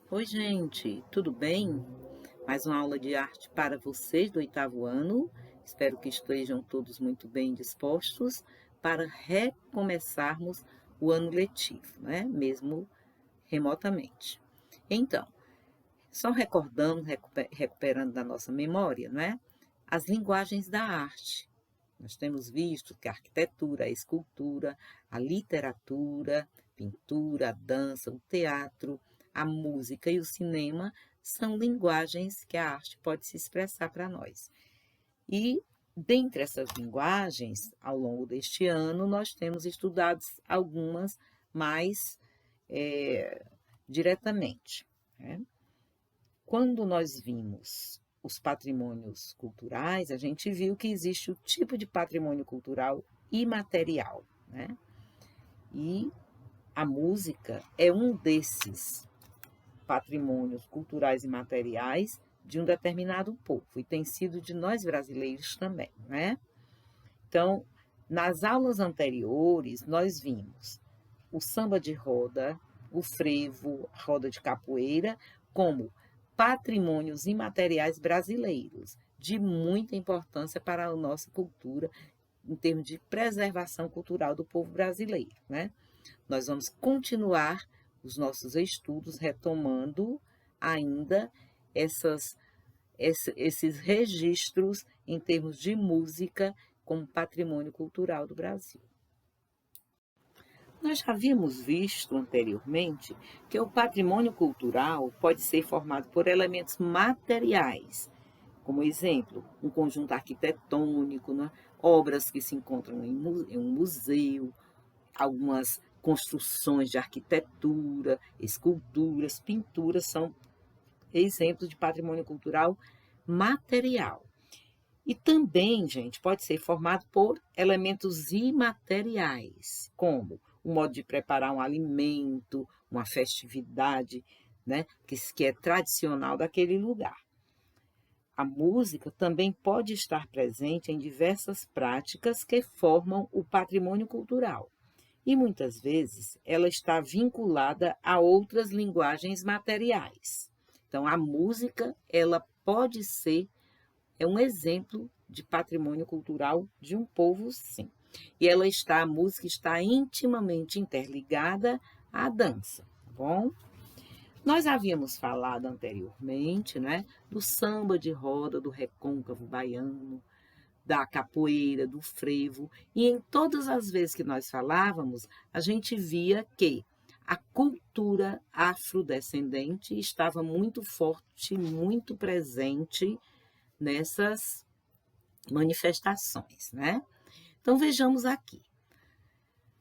Oi, gente, tudo bem? Mais uma aula de arte para vocês do oitavo ano. Espero que estejam todos muito bem dispostos para recomeçarmos o ano letivo, né? Mesmo remotamente. Então, só recordando, recuperando da nossa memória, né? As linguagens da arte. Nós temos visto que a arquitetura, a escultura, a literatura, pintura, a dança, o teatro, a música e o cinema são linguagens que a arte pode se expressar para nós. E dentre essas linguagens, ao longo deste ano, nós temos estudado algumas mais diretamente, né? Quando nós vimos os patrimônios culturais, a gente viu que existe o tipo de patrimônio cultural imaterial, né? E a música é um desses patrimônios culturais e materiais de um determinado povo, e tem sido de nós brasileiros também, né? Então, nas aulas anteriores, nós vimos o samba de roda, o frevo, a roda de capoeira, como patrimônios imateriais brasileiros, de muita importância para a nossa cultura, em termos de preservação cultural do povo brasileiro, né? Nós vamos continuar os nossos estudos retomando ainda esses registros em termos de música como patrimônio cultural do Brasil. Nós já havíamos visto anteriormente que o patrimônio cultural pode ser formado por elementos materiais, como exemplo, um conjunto arquitetônico, né? Obras que se encontram em um museu, algumas construções de arquitetura, esculturas, pinturas são exemplos de patrimônio cultural material. E também, gente, pode ser formado por elementos imateriais, como o modo de preparar um alimento, uma festividade, né, que é tradicional daquele lugar. A música também pode estar presente em diversas práticas que formam o patrimônio cultural. E muitas vezes ela está vinculada a outras linguagens materiais. Então, a música, ela pode ser um exemplo de patrimônio cultural de um povo, sim. E a música está intimamente interligada à dança, tá bom? Nós havíamos falado anteriormente, né, do samba de roda, do recôncavo baiano, da capoeira, do frevo, e em todas as vezes que nós falávamos, a gente via que a cultura afrodescendente estava muito forte, muito presente nessas manifestações, né? Então vejamos aqui.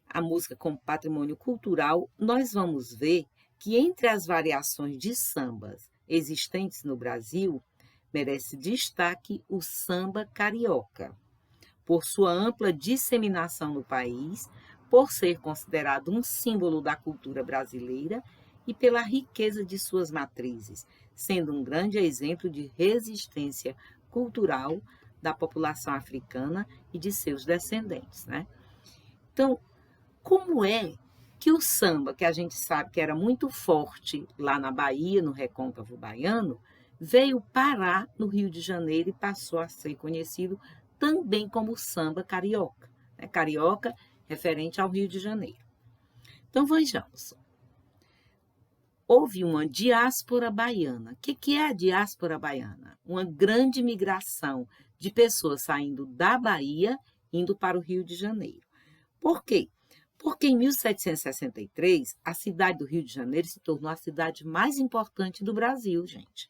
A música como patrimônio cultural, nós vamos ver que entre as variações de sambas existentes no Brasil, merece destaque o samba carioca, por sua ampla disseminação no país, por ser considerado um símbolo da cultura brasileira e pela riqueza de suas matrizes, sendo um grande exemplo de resistência cultural da população africana e de seus descendentes, né? Então, como é que o samba, que a gente sabe que era muito forte lá na Bahia, no Recôncavo Baiano, veio parar no Rio de Janeiro e passou a ser conhecido também como samba carioca, né? Carioca referente ao Rio de Janeiro. Então vejamos. Houve uma diáspora baiana. O que é a diáspora baiana? Uma grande migração de pessoas saindo da Bahia indo para o Rio de Janeiro. Por quê? Porque em 1763, a cidade do Rio de Janeiro se tornou a cidade mais importante do Brasil, gente.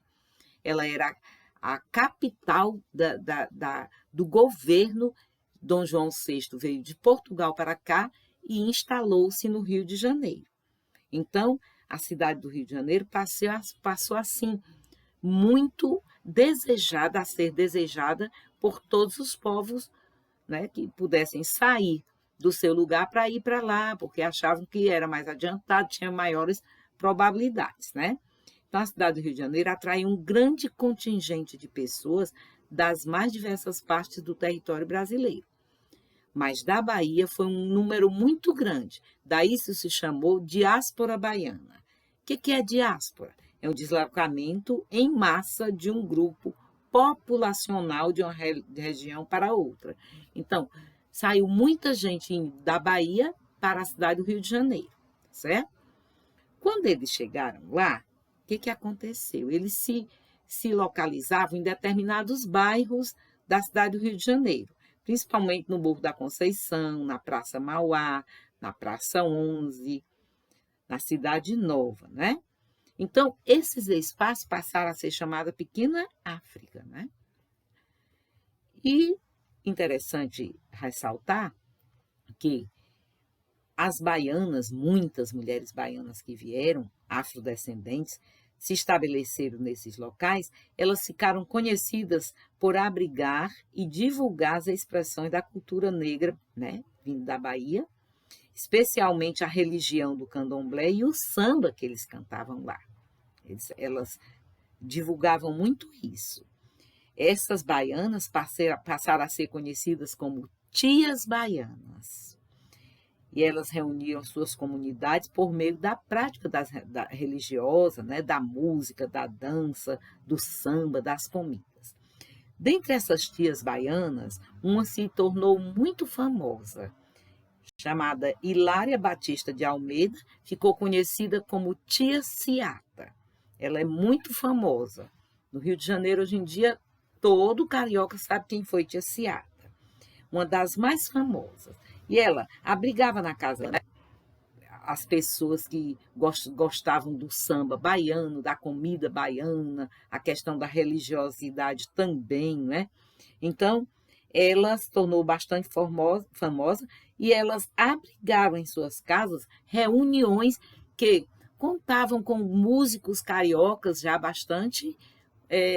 Ela era a capital do governo. Dom João VI veio de Portugal para cá e instalou-se no Rio de Janeiro. Então, a cidade do Rio de Janeiro passou assim, muito desejada, a ser desejada por todos os povos, né, que pudessem sair do seu lugar para ir para lá, porque achavam que era mais adiantado, tinha maiores probabilidades, né? Então, a cidade do Rio de Janeiro atraiu um grande contingente de pessoas das mais diversas partes do território brasileiro. Mas da Bahia foi um número muito grande, daí isso se chamou diáspora baiana. O que é diáspora? É um deslocamento em massa de um grupo populacional de uma região para outra. Então, saiu muita gente da Bahia para a cidade do Rio de Janeiro, certo? Quando eles chegaram lá, o que aconteceu? Eles se localizavam em determinados bairros da cidade do Rio de Janeiro, principalmente no Morro da Conceição, na Praça Mauá, na Praça 11, na Cidade Nova, né? Então, esses espaços passaram a ser chamados Pequena África, né? E interessante ressaltar que as baianas, muitas mulheres baianas que vieram, afrodescendentes, se estabeleceram nesses locais, elas ficaram conhecidas por abrigar e divulgar as expressões da cultura negra, né, vindo da Bahia, especialmente a religião do candomblé e o samba que eles cantavam lá. Elas divulgavam muito isso. Essas baianas passaram a ser conhecidas como tias baianas. E elas reuniam suas comunidades por meio da prática da religiosa, né, da música, da dança, do samba, das comidas. Dentre essas tias baianas, uma se tornou muito famosa, chamada Hilária Batista de Almeida, ficou conhecida como Tia Ciata. Ela é muito famosa. No Rio de Janeiro, hoje em dia, todo carioca sabe quem foi Tia Ciata. Uma das mais famosas. E ela abrigava na casa, né, as pessoas que gostavam do samba baiano, da comida baiana, a questão da religiosidade também, né? Então, ela se tornou bastante famosa e elas abrigavam em suas casas reuniões que contavam com músicos cariocas já bastante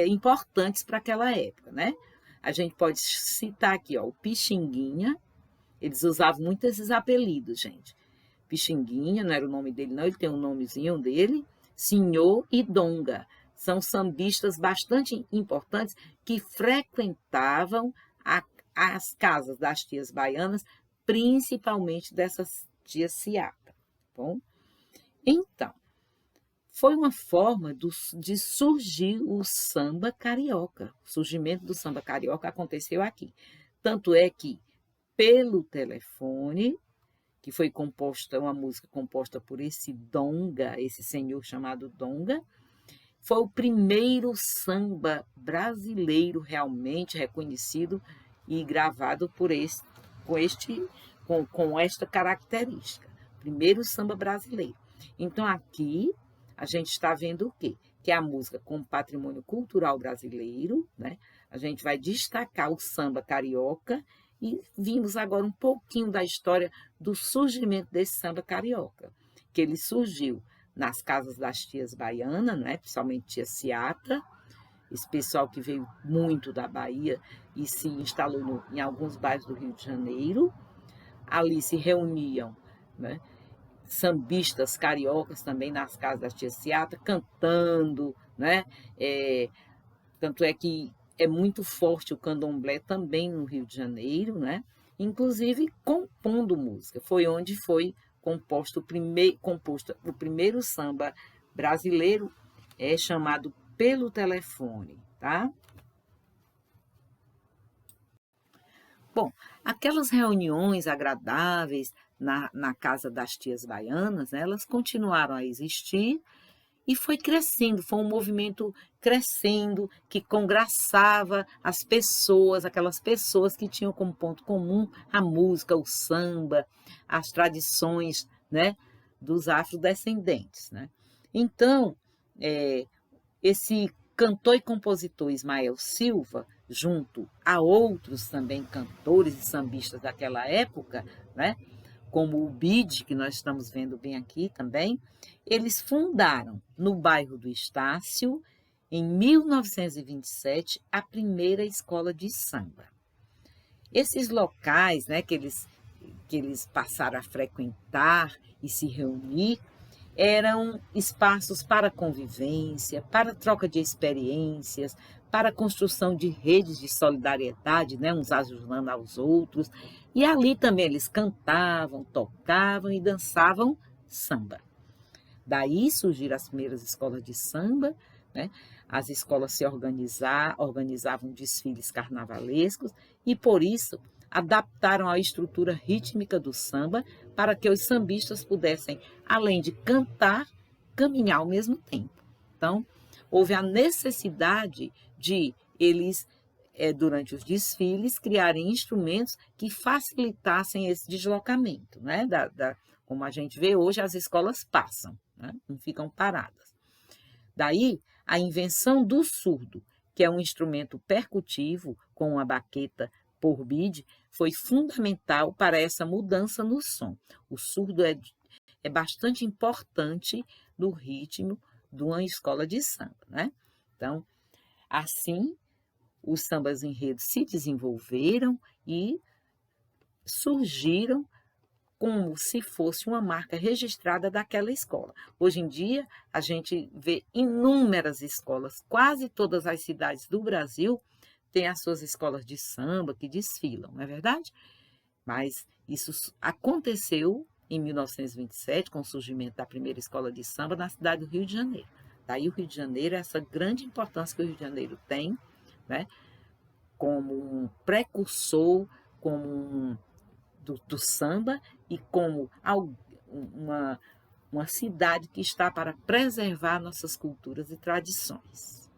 importantes para aquela época, né? A gente pode citar aqui, ó, o Pixinguinha. Eles usavam muito esses apelidos, gente. Pixinguinha, não era o nome dele, não, ele tem um nomezinho dele. Senhor e Donga. São sambistas bastante importantes que frequentavam as casas das tias baianas, principalmente dessas tias Ciata. Bom? Então, foi uma forma de surgir o samba carioca. O surgimento do samba carioca aconteceu aqui. Tanto é que, pelo telefone, que foi uma música composta por esse Donga, esse senhor chamado Donga, foi o primeiro samba brasileiro realmente reconhecido e gravado com esta característica. Primeiro samba brasileiro. Então, aqui a gente está vendo o quê? Que é a música como patrimônio cultural brasileiro, né? A gente vai destacar o samba carioca. E vimos agora um pouquinho da história do surgimento desse samba carioca, que ele surgiu nas casas das tias baianas, né? Principalmente tia Ciata, esse pessoal que veio muito da Bahia e se instalou em alguns bairros do Rio de Janeiro. Ali se reuniam, né, sambistas cariocas também nas casas das tia Ciata, cantando, né? Tanto é que é muito forte o candomblé também no Rio de Janeiro, né? Inclusive compondo música. Foi onde foi composto o primeiro samba brasileiro, chamado Pelo Telefone, tá? Bom, aquelas reuniões agradáveis na casa das tias baianas, né, elas continuaram a existir. E foi crescendo, foi um movimento crescendo, que congraçava as pessoas, aquelas pessoas que tinham como ponto comum a música, o samba, as tradições, né, dos afrodescendentes, né? Então, esse cantor e compositor Ismael Silva, junto a outros também cantores e sambistas daquela época, né, como o BID, que nós estamos vendo bem aqui também, eles fundaram no bairro do Estácio, em 1927, a primeira escola de samba. Esses locais, né, que eles passaram a frequentar e se reunir, eram espaços para convivência, para troca de experiências, para a construção de redes de solidariedade, né, uns ajudando aos outros. E ali também eles cantavam, tocavam e dançavam samba. Daí surgiram as primeiras escolas de samba, né? As escolas se organizavam desfiles carnavalescos e, por isso, adaptaram a estrutura rítmica do samba para que os sambistas pudessem, além de cantar, caminhar ao mesmo tempo. Então, houve a necessidade de eles, durante os desfiles, criarem instrumentos que facilitassem esse deslocamento, né? Como a gente vê hoje, as escolas passam, né? Não ficam paradas. Daí, a invenção do surdo, que é um instrumento percutivo com uma baqueta por bide, foi fundamental para essa mudança no som. O surdo é bastante importante no ritmo de uma escola de samba, né? Então, assim, os sambas enredos se desenvolveram e surgiram como se fosse uma marca registrada daquela escola. Hoje em dia, a gente vê inúmeras escolas, quase todas as cidades do Brasil têm as suas escolas de samba que desfilam, não é verdade? Mas isso aconteceu em 1927, com o surgimento da primeira escola de samba na cidade do Rio de Janeiro. Daí o Rio de Janeiro, essa grande importância que o Rio de Janeiro tem, né, como um precursor, do samba e como uma cidade que está para preservar nossas culturas e tradições.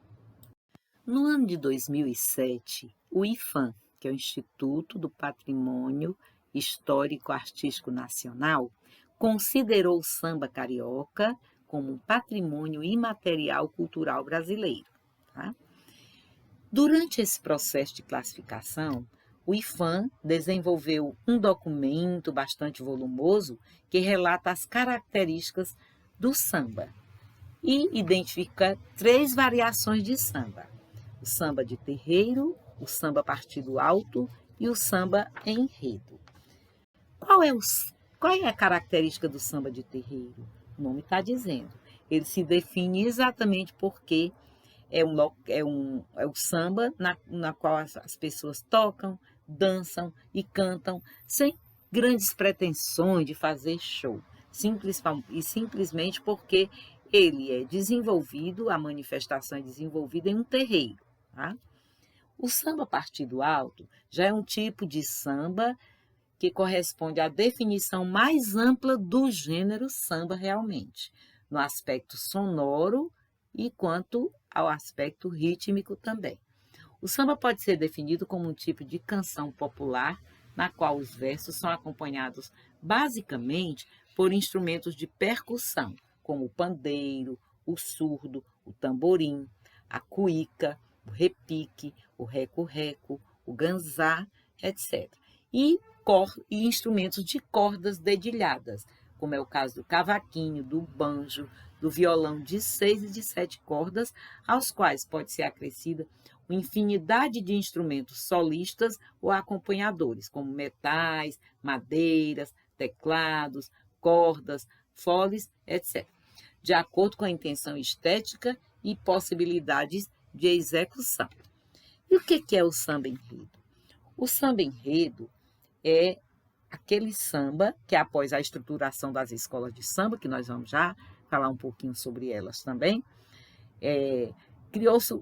No ano de 2007, o IPHAN, que é o Instituto do Patrimônio Histórico-Artístico Nacional, considerou o samba carioca como um patrimônio imaterial cultural brasileiro. Tá? Durante esse processo de classificação, o IPHAN desenvolveu um documento bastante volumoso que relata as características do samba e identifica 3 variações de samba: o samba de terreiro, o samba partido alto e o samba enredo. Qual é a característica do samba de terreiro? O nome está dizendo. Ele se define exatamente porque é o samba na qual as pessoas tocam, dançam e cantam sem grandes pretensões de fazer show, simplesmente porque ele é desenvolvido, a manifestação é desenvolvida em um terreiro. Tá? O samba partido alto já é um tipo de samba que corresponde à definição mais ampla do gênero samba realmente, no aspecto sonoro e quanto ao aspecto rítmico também. O samba pode ser definido como um tipo de canção popular na qual os versos são acompanhados basicamente por instrumentos de percussão, como o pandeiro, o surdo, o tamborim, a cuíca, o repique, o reco-reco, o ganzá, etc. E instrumentos de cordas dedilhadas, como é o caso do cavaquinho, do banjo, do violão de 6 e de 7 cordas, aos quais pode ser acrescida uma infinidade de instrumentos solistas ou acompanhadores, como metais, madeiras, teclados, cordas, foles, etc., de acordo com a intenção estética e possibilidades de execução. E o que é o samba enredo? O samba enredo é aquele samba que, após a estruturação das escolas de samba, que nós vamos já falar um pouquinho sobre elas também, criou-se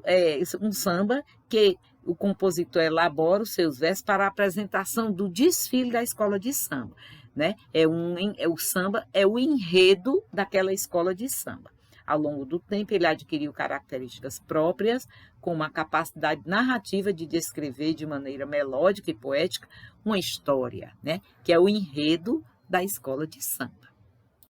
um samba que o compositor elabora os seus versos para a apresentação do desfile da escola de samba. Né? O samba é o enredo daquela escola de samba. Ao longo do tempo, ele adquiriu características próprias, como a capacidade narrativa de descrever de maneira melódica e poética uma história, né? Que é o enredo da escola de samba.